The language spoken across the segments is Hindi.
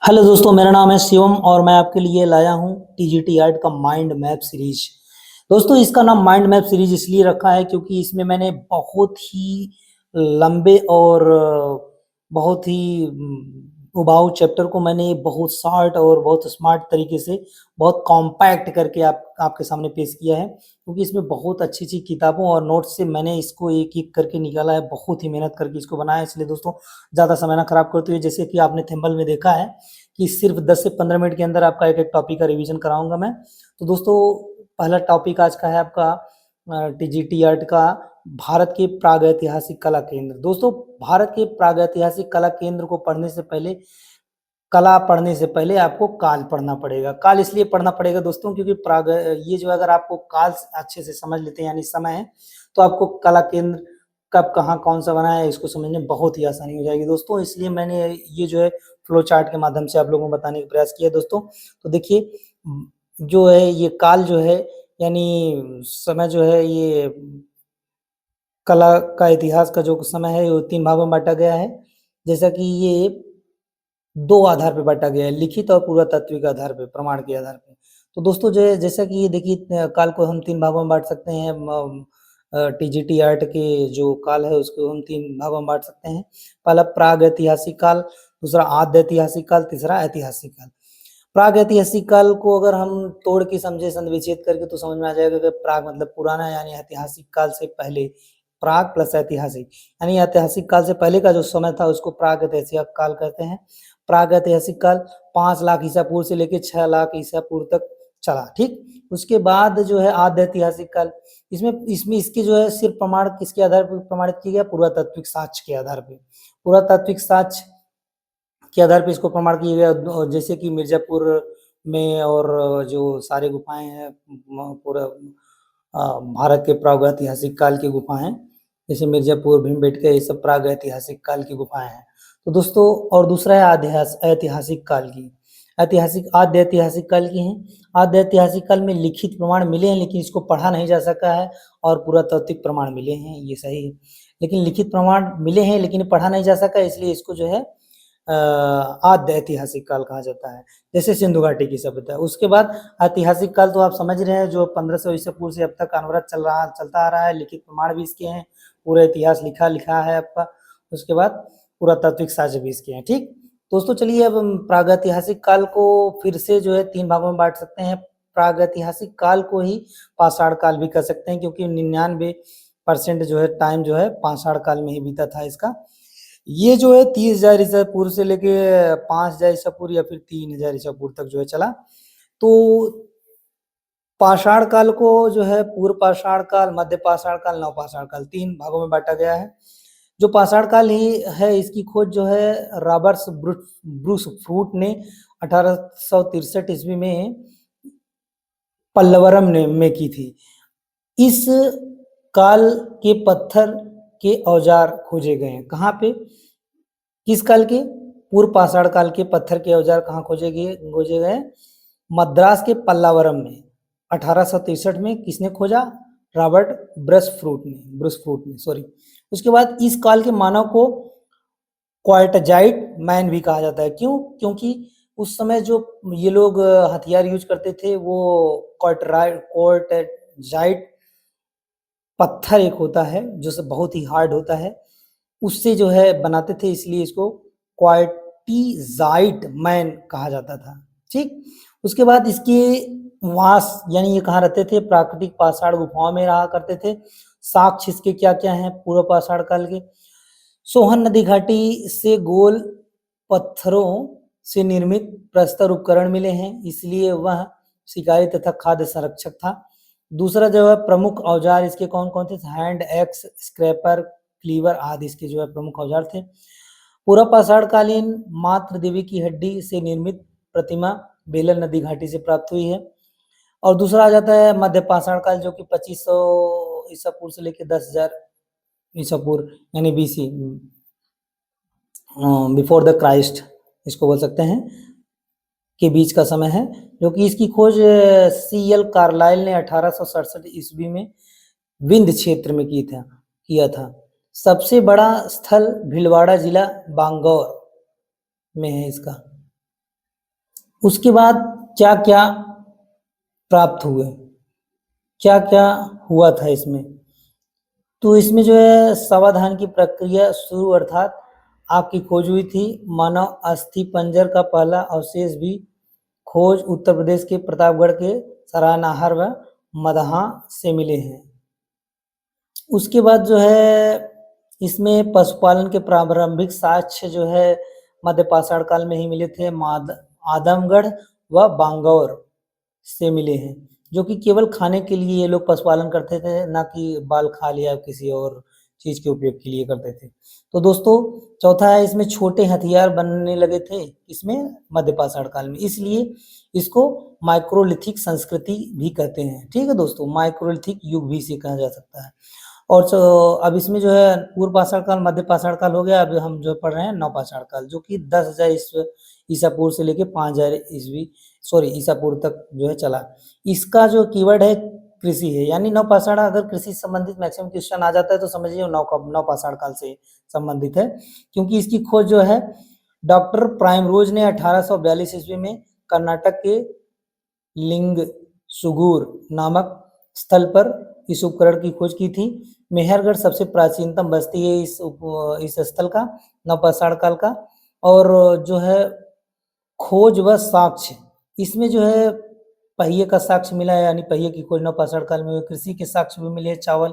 हेलो दोस्तों, मेरा नाम है शिवम और मैं आपके लिए लाया हूँ टीजीटी आर्ट का माइंड मैप सीरीज। दोस्तों, इसका नाम माइंड मैप सीरीज इसलिए रखा है क्योंकि इसमें मैंने बहुत ही लंबे और बहुत ही उबाऊ चैप्टर को मैंने बहुत शॉर्ट और बहुत स्मार्ट तरीके से बहुत कॉम्पैक्ट करके आपके सामने पेश किया है, क्योंकि इसमें बहुत अच्छी-अच्छी किताबों और नोट्स से मैंने इसको एक-एक करके निकाला है, बहुत ही मेहनत करके इसको बनाया है। इसलिए दोस्तों, ज़्यादा समय ना खराब करते हुए, जैसे कि आपने थंबनेल में देखा है कि सिर्फ 10 से 15 मिनट के अंदर आपका एक-एक टॉपिक का रिवीजन कराऊँगा मैं। तो दोस्तों, पहला टॉपिक आज का है आपका टीजीटी आर्ट का भारत के प्रागैतिहासिक कला केंद्र। दोस्तों, भारत के प्रागैतिहासिक कला केंद्र को पढ़ने से पहले, कला पढ़ने से पहले आपको काल पढ़ना पड़ेगा। काल इसलिए पढ़ना पड़ेगा दोस्तों क्योंकि ये जो अगर आपको काल अच्छे से समझ लेते हैं यानी समय है, तो आपको कला केंद्र कब कहाँ कौन-सा बना है इसको समझने में बहुत ही आसानी हो जाएगी दोस्तों। इसलिए मैंने ये जो है फ्लो चार्ट के माध्यम से आप लोगों को बताने का प्रयास किया है दोस्तों। तो देखिए, जो है ये काल जो है यानी समय जो है, ये कला का इतिहास का जो समय है वो 3 भागों में बाँटा गया है। जैसा कि ये 2 आधार पे बाँटा गया है, लिखित और पुरातात्विक आधार पे, प्रमाण के आधार पे। तो दोस्तों, जो है जैसा कि ये देखिए काल को हम 3 भागों में बाँट सकते हैं। टीजीटी आर्ट के जो काल है उसको हम 3 भागों में बाँट सकते हैं। पहला प्रागैतिहासिक काल, दूसरा आद्य ऐतिहासिक काल, तीसरा ऐतिहासिक काल। प्रागैतिहासिक काल को अगर हम तोड़ के समझे, संधि-विच्छेद करके, तो समझ में आ जाएगा कि प्राग मतलब पुराना यानी ऐतिहासिक काल से पहले, प्राग प्लस ऐतिहासिक यानी ऐतिहासिक काल से पहले का जो समय था उसको प्रागैतिहासिक काल कहते हैं। प्रागैतिहासिक काल 5 लाख ईसा पूर्व से लेके 6 लाख ईसा पूर्व तक चला, ठीक? उसके बाद जो है आद्य ऐतिहासिक काल, इसमें इसमें इसके जो है सिर्फ प्रमाण किसके आधार पर प्रमाणित किया गया? पुरातात्विक साक्ष्य के आधार पे। पुरातात्विक साक्ष्य के आधार पे इसको प्रमाण किया गया, जैसे कि मिर्ज़ापुर में और जो सारे गुफाएँ हैं, पूरा भारत के प्रागैतिहासिक काल की गुफाएँ हैं, जैसे मिर्ज़ापुर, भीमबेटका, ये सब प्रागैतिहासिक काल की गुफाएँ हैं। तो दोस्तों, और दूसरा है ऐतिहासिक काल की। आद्य ऐतिहासिक काल की हैं। आद्य ऐतिहासिक काल में लिखित प्रमाण मिले हैं लेकिन इसको पढ़ा नहीं जा सका है, और पुरातात्विक प्रमाण मिले हैं, ये सही है। लेकिन लिखित प्रमाण मिले हैं लेकिन पढ़ा नहीं जा सका, इसलिए इसको जो है आद्य ऐतिहासिक काल कहा जाता है। जैसे सिंधु घाटी की सभ्यता। उसके बाद ऐतिहासिक काल तो आप समझ रहे हैं, जो 1500 ईसा पूर्व से अब तक अनवरत चलता आ रहा है, लिखित प्रमाण भी इसके हैं, पूरा इतिहास लिखा है आपका। उसके बाद पुरातात्विक साक्ष्य भी इसके हैं, ठीक? दोस्तों, चलिए अब हम प्रागैतिहासिक काल को फिर से जो है 3 भागों में बाँट सकते हैं। प्रागैतिहासिक काल को ही पाषाण काल भी कह सकते हैं, क्योंकि 99% जो है टाइम जो है पाषाण काल में ही बीता था इसका। ये जो है 30,000 ईसा पूर्व से लेके 5,000 ईसा पूर्व या फिर 3,000 ईसा पूर्व तक जो है चला। तो पाषाण काल को जो है पूर्व पाषाण काल, मध्य पाषाण काल, नवपाषाण काल 3 भागों में बाँटा गया है। जो पाषाण काल ही है इसकी खोज जो है रॉबर्ट्स ब्रूस फ्रूट ने 1863 ईस्वी में पल्लवरम ने में की थी। इस काल के पत्थर के औजार खोजे गए हैं। कहाँ पे? किस काल के? पूर्व पाषाण काल के पत्थर के औजार कहाँ खोजे गए? मद्रास के पल्लावरम में 1863 में किसने खोजा? रॉबर्ट ब्रसफ्रूट ने, सॉरी। उसके बाद इस काल के मानव को क्वार्टजाइट मैन भी कहा जाता है। क्यों? क्योंकि उस समय जो ये लोग हथियार यूज करते थे वो क्वार्टजाइट पत्थर एक होता है जो बहुत ही हार्ड होता है, उससे जो है बनाते थे, इसलिए इसको क्वार्टिजाइट मैन कहा जाता था, ठीक? उसके बाद इसके वास यानी ये कहाँ रहते थे? प्राकृतिक पाषाण गुफाओं में रहा करते थे। साक्ष्य इसके क्या-क्या हैं पूर्व पाषाण काल के? सोहन नदी घाटी से गोल पत्थरों से निर्मित प्रस्तर उपकरण मिले हैं, इसलिए वह शिकारी तथा खाद्य संरक्षक था। दूसरा जो है प्रमुख औजार इसके कौन-कौन थे? हैंड एक्स, स्क्रैपर, क्लीवर आदि इसके जो है प्रमुख औजार थे। पूर्व पाषाणकालीन मात्र देवी की हड्डी से निर्मित प्रतिमा बेलन नदी घाटी से प्राप्त हुई है। और दूसरा आ जाता है मध्य पाषाण काल, जो कि 2500 ईसा पूर्व से लेकर 10,000 ईसा पूर्व यानी बीसी, बिफोर द क्राइस्ट इसको बोल सकते हैं, के बीच का समय है, जो कि इसकी खोज सी.एल. कार्लाइल ने 1867 ईस्वी में विंध्य क्षेत्र में किया था। सबसे बड़ा स्थल भीलवाड़ा जिला बांगौर में है इसका। उसके बाद क्या क्या प्राप्त हुए, क्या क्या हुआ था इसमें। तो इसमें जो है समाधान की प्रक्रिया शुरू अर्थात आग की खोज हुई थी। मानव अस्थि पंजर का पहला अवशेष भी खोज उत्तर प्रदेश के प्रतापगढ़ के सरानाहार व मदहा से मिले हैं। उसके बाद जो है इसमें पशुपालन के प्रारंभिक साक्ष्य जो है मध्य पाषाण काल में ही मिले थे। आदमगढ़ व बांगौर से मिले हैं, जो कि केवल खाने के लिए ये लोग पशुपालन करते थे, ना कि बाल खाल या किसी और चीज के उपयोग के लिए करते थे। तो दोस्तों चौथा है इसमें छोटे हथियार बनने लगे थे इसमें मध्य पाषाण काल में, इसलिए इसको माइक्रोलिथिक संस्कृति भी कहते हैं। ठीक है दोस्तों, माइक्रोलिथिक युग भी इसे कहा जा सकता है। और अब इसमें जो है पूर्व पाषाण काल मध्य पाषाण काल हो गया। अब हम जो पढ़ रहे हैं नव पाषाण काल, जो कि 10,000 ईसा पूर्व से लेके 5,000 ईसा पूर्व तक जो है चला। इसका जो कीवर्ड है कृषि है, यानी नव पाषाण अगर कृषि से संबंधित मैक्सिमम क्वेश्चन आ जाता है तो समझिए नव पाषाण काल से संबंधित है, क्योंकि इसकी खोज जो है डॉक्टर प्राइमरोज ने 1842 ईस्वी में कर्नाटक के लिंगसुगूर नामक स्थल पर इस उपकरण की खोज की थी। मेहरगढ़ सबसे प्राचीनतम बस्ती है इस स्थल का, नवपाषाण काल का। और जो है खोज व साक्ष्य, इसमें जो है पहिए का साक्ष्य मिला है, यानी पहिए की खोज नवपाषाण काल में। कृषि के साक्ष्य भी मिले, चावल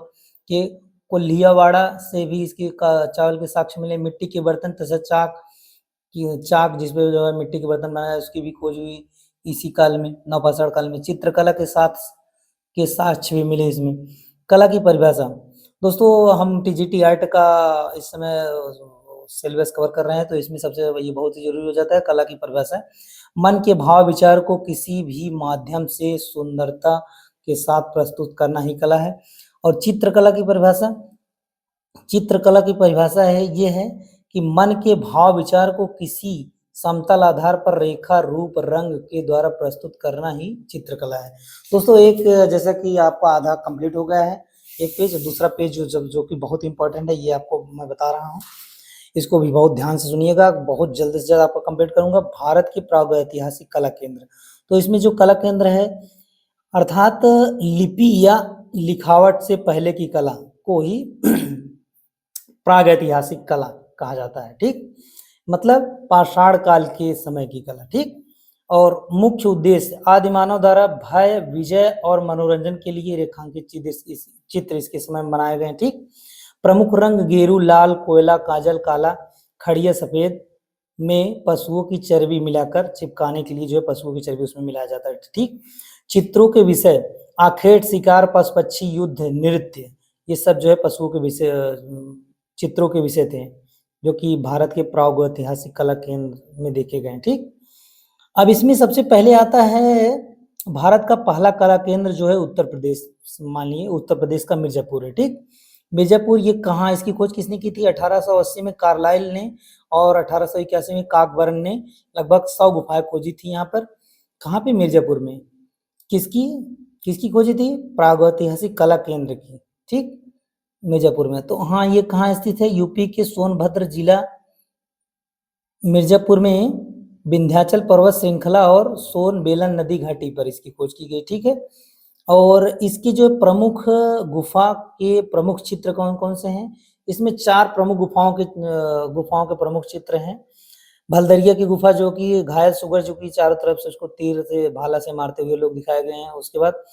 के कोल्हियावाड़ा से भी इसके चावल के साक्ष्य मिले। मिट्टी के बर्तन तथा चाक जिसपे जो है मिट्टी के बर्तन बनाया उसकी भी खोज हुई इसी काल में, नवपाषाण काल में। चित्रकला के साक्ष्य भी मिले इसमें। कला की परिभाषा, दोस्तों हम टीजीटी आर्ट का इस समय सिलेबस कवर कर रहे हैं, तो इसमें सबसे ये बहुत ही जरूरी हो जाता है कला की परिभाषा। मन के भाव विचार को किसी भी माध्यम से सुंदरता के साथ प्रस्तुत करना ही कला है। और चित्रकला की परिभाषा, चित्रकला की परिभाषा है ये है कि मन के भाव विचार को किसी समतल आधार पर रेखा रूप रंग के द्वारा प्रस्तुत करना ही चित्रकला है। दोस्तों एक जैसा कि आपका आधा कंप्लीट हो गया है एक पेज, दूसरा पेज जो कि बहुत इंपॉर्टेंट है ये आपको मैं बता रहा हूँ, इसको भी बहुत ध्यान से सुनिएगा, बहुत जल्द से जल्द आपको कंप्लीट करूंगा। भारत के प्रागैतिहासिक कला केंद्र, तो इसमें जो कला केंद्र है अर्थात लिपि या लिखावट से पहले की कला को ही प्रागैतिहासिक कला कहा जाता है। ठीक, मतलब पाषाण काल के समय की कला। ठीक, और मुख्य उद्देश्य आदिमानव द्वारा भय विजय और मनोरंजन के लिए रेखांकित चित्र इसके समय में बनाए गए। ठीक, प्रमुख रंग गेरू, लाल, कोयला, काजल, काला, खड़िया, सफेद में पशुओं की चर्बी मिलाकर चिपकाने के लिए जो है पशुओं की चर्बी उसमें मिलाया जाता है। ठीक, चित्रों के विषय आखेट, शिकार, पशु पक्षी, युद्ध, नृत्य, ये सब जो है पशुओं के विषय चित्रों के विषय थे, जो कि भारत के प्रागैतिहासिक कला केंद्र में देखे गए। ठीक, अब इसमें सबसे पहले आता है भारत का पहला कला केंद्र जो है उत्तर प्रदेश, मानिए उत्तर प्रदेश का मिर्जापुर है। ठीक, मिर्जापुर ये कहाँ, इसकी खोज किसने की थी? 1880 में कार्लाइल ने और 1881 में काकबर्न ने लगभग 100 गुफाएं खोजी थी यहाँ पर। कहाँ पे? मिर्जापुर में। किसकी किसकी खोजी थी? प्रागैतिहासिक कला केंद्र की। ठीक, मिर्जापुर में। तो हाँ, ये कहाँ स्थित है? यूपी के सोनभद्र जिला मिर्जापुर में विंध्याचल पर्वत श्रृंखला और सोन बेलन नदी घाटी पर इसकी खोज की गई। ठीक है, और इसकी जो प्रमुख गुफा के प्रमुख चित्र कौन कौन से हैं? इसमें 4 प्रमुख गुफाओं के प्रमुख चित्र हैं। भलदरिया की गुफा, जो कि घायल सुगर जो कि चारों तरफ से उसको तीर से भाला से मारते हुए लोग दिखाए गए हैं। उसके बाद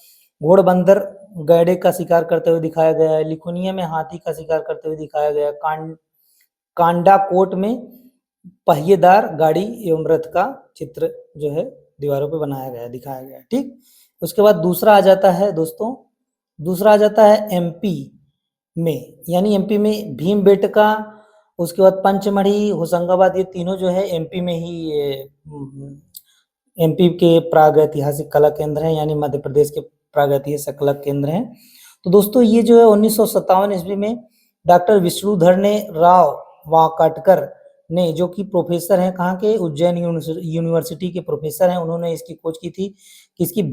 घोड़बंदर गैंडे का शिकार करते हुए दिखाया गया है। लिखुनिया में हाथी का शिकार करते हुए दिखाया गया है। कांडाकोट में पहिएदार गाड़ी एवं रथ का चित्र जो है दीवारों पे बनाया गया, दिखाया गया। ठीक, उसके बाद दूसरा आ जाता है दोस्तों, दूसरा आ जाता है एमपी में, यानी एमपी में भीमबेटका, उसके बाद पंचमढ़ी, होशंगाबाद, ये तीनों जो है एमपी में ही एमपी के प्रागैतिहासिक कला केंद्र हैं, यानी मध्य प्रदेश के प्रागैतिहासिक कला केंद्र हैं। तो दोस्तों ये जो है 1957 ईस्वी में डॉक्टर विष्णुधर ने राव वाकाटकर ने, जो कि प्रोफेसर हैं कहाँ के? उज्जैन यूनिवर्सिटी के प्रोफेसर हैं, उन्होंने इसकी खोज की थी कि इसकी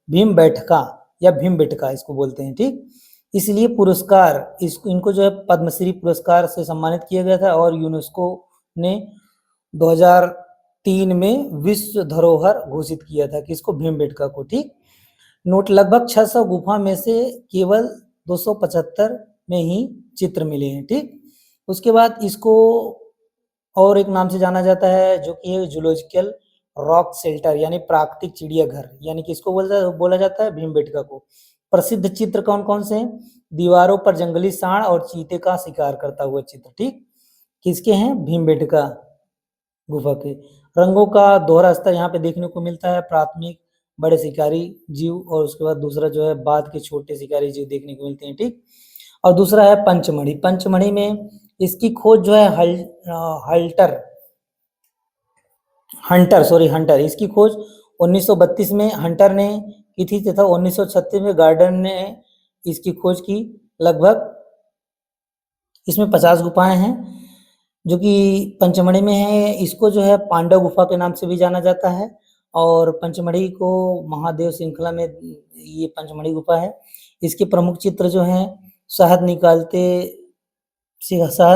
भीमबेटका या भीमबेटका इसको बोलते हैं। ठीक, इसलिए पुरस्कार इनको जो है पद्मश्री पुरस्कार से सम्मानित किया गया था, और यूनेस्को ने 1903 में विश्व धरोहर घोषित किया था, किसको? भीमबेटका को, ठीक। नोट, लगभग 600 गुफा में से केवल 275 में ही चित्र मिले हैं, ठीक। उसके बाद इसको और एक नाम से जाना जाता है, जो कि है जूलॉजिकल रॉक शेल्टर, यानी प्राकृतिक चिड़ियाघर, यानी किसको बोला जाता है? भीमबेटका को। प्रसिद्ध चित्र कौन कौन से हैं? दीवारों पर जंगली सांड और चीते का शिकार करता हुआ चित्र, ठीक। किसके हैं? भीमबेटका गुफा के। रंगों का दोहरा स्तर यहाँ पे देखने को मिलता है, प्राथमिक बड़े शिकारी जीव, और उसके बाद दूसरा जो है बाद के छोटे शिकारी जीव देखने को मिलते हैं, ठीक। और दूसरा है पंचमढ़ी। पंचमढ़ी में इसकी खोज जो है हंटर, इसकी खोज 1932 में हंटर ने की थी तथा 1936 में गार्डन ने इसकी खोज की। लगभग इसमें 50 गुफाएं हैं जो कि पंचमढ़ी में है। इसको जो है पांडव गुफा के नाम से भी जाना जाता है, और पंचमढ़ी को महादेव श्रृंखला में ये पंचमढ़ी गुफा है। इसके प्रमुख चित्र जो हैं शहद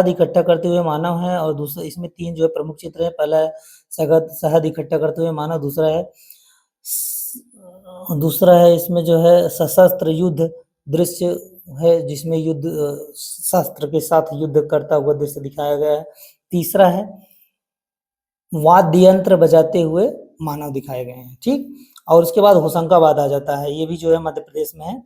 इकट्ठा करते हुए मानव है, और दूसरा इसमें 3 जो है प्रमुख चित्र है। पहला है शहद इकट्ठा करते हुए मानव, दूसरा है इसमें जो है सशस्त्र युद्ध दृश्य है, जिसमें शस्त्र के साथ युद्ध करता हुआ दृश्य दिखाया गया है। तीसरा है वाद्य यंत्र बजाते हुए मानव दिखाए गए हैं, ठीक। और उसके बाद होशंगाबाद आ जाता है, ये भी जो है मध्य प्रदेश में है।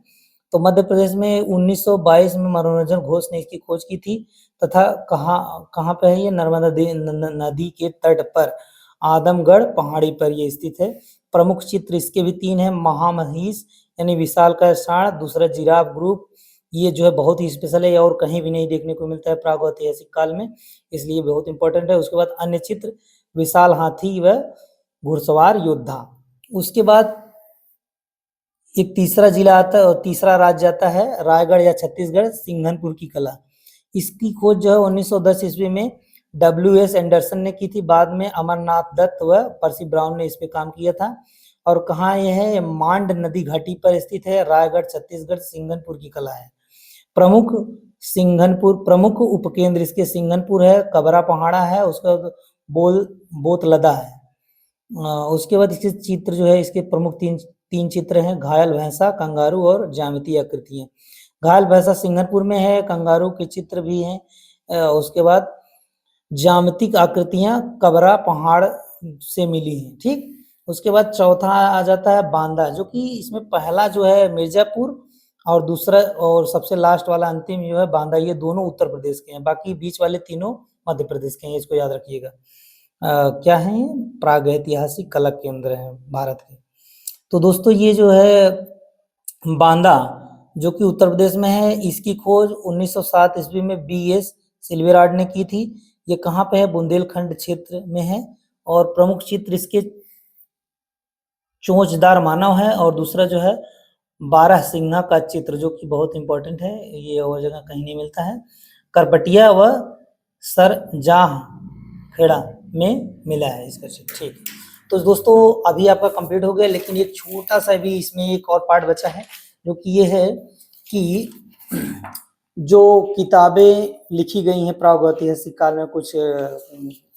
तो मध्य प्रदेश में 1922 में मनोरंजन घोष ने इसकी खोज की थी, तथा कहाँ पे है ये? नर्मदा नदी के तट पर आदमगढ़ पहाड़ी पर ये स्थित है। प्रमुख चित्र इसके भी 3 हैं। महामहिष यानी विशालकाय सांड, दूसरा जिराफ ग्रुप, ये जो है बहुत ही स्पेशल है और कहीं भी नहीं देखने को मिलता है प्रागैतिहासिक काल में, इसलिए बहुत इंपॉर्टेंट है। उसके बाद अन्य चित्र विशाल हाथी व घुड़सवार योद्धा। उसके बाद एक तीसरा जिला आता है और तीसरा राज्य आता है रायगढ़ या छत्तीसगढ़, सिंघनपुर की कला। इसकी खोज जो है 1910 ईस्वी में W.S. एंडरसन ने की थी। बाद में अमरनाथ दत्त व पर्सी ब्राउन ने इस पे काम किया था। और कहाँ ये है? मांड नदी घाटी पर स्थित है, रायगढ़ छत्तीसगढ़, सिंघनपुर की कला है। प्रमुख उपकेंद्र इसके सिंघनपुर है, कबरा पहाड़ा है, उसका बोतलदा है। उसके बाद इसके चित्र जो है, इसके प्रमुख तीन चित्र हैं, घायल भैंसा, कंगारू और ज्यामितीय आकृतियां। घायल भैंसा सिंघनपुर में है, कंगारू के चित्र भी हैं। उसके बाद ज्यामितिक आकृतियां कबरा पहाड़ से मिली हैं, ठीक। उसके बाद चौथा आ जाता है बांदा, जो कि इसमें पहला जो है मिर्जापुर और दूसरा और सबसे लास्ट वाला अंतिम जो है बांदा, ये दोनों उत्तर प्रदेश के हैं, बाकी बीच वाले तीनों मध्य प्रदेश के हैं, इसको याद रखिएगा। क्या है? प्रागैतिहासिक कला केंद्र है भारत के। तो दोस्तों ये जो है बांदा जो कि उत्तर प्रदेश में है, इसकी खोज 1907 ईस्वी में B.S. सिल्वेरार्ड ने की थी। ये कहाँ पे है? बुंदेलखंड क्षेत्र में है। और प्रमुख चित्र इसके चोंचदार मानव है, और दूसरा जो है 12 सिंघा का चित्र, जो कि बहुत इंपॉर्टेंट है, ये और जगह कहीं नहीं मिलता है। करपटिया व सरजाह खेड़ा में मिला है इसका चित्र, ठीक। तो दोस्तों अभी आपका कंप्लीट हो गया, लेकिन एक छोटा सा भी इसमें एक और पार्ट बचा है, जो कि ये है कि जो किताबें लिखी गई हैं प्रागैतिहासिक काल में, कुछ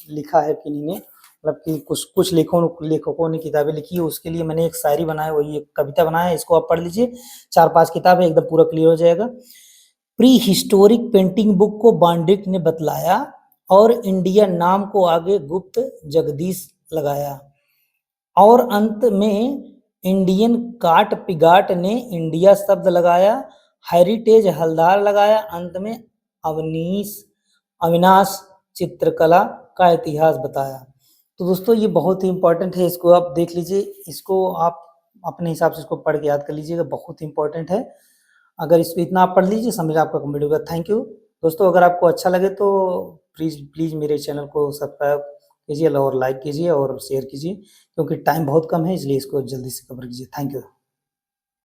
लिखा है किन्हीं ने, मतलब कि कुछ लेखकों ने किताबें लिखी है, उसके लिए मैंने एक शायरी बनाया, वही एक कविता बनाया है, इसको आप पढ़ लीजिए। 4-5 किताब है, एकदम पूरा क्लियर हो जाएगा। प्री हिस्टोरिक पेंटिंग बुक को बांडिट ने बतलाया, और इंडिया नाम को आगे गुप्त जगदीश लगाया, और अंत में इंडियन काट पिगाट ने इंडिया शब्द लगाया, हेरिटेज हलदार लगाया, अंत में अविनाश चित्रकला का इतिहास बताया। तो दोस्तों ये बहुत ही इंपॉर्टेंट है, इसको आप देख लीजिए, इसको आप अपने हिसाब से इसको पढ़ के याद कर लीजिएगा, बहुत ही इंपॉर्टेंट है। अगर इसको इतना आप पढ़ लीजिए, समझ आपका कंप्लीट होगा। थैंक यू दोस्तों। अगर आपको अच्छा लगे तो प्लीज़ मेरे चैनल को सब्सक्राइब कीजिए और लाइक कीजिए और शेयर कीजिए, क्योंकि टाइम बहुत कम है, इसलिए इसको जल्दी से कवर कीजिए। Thank you.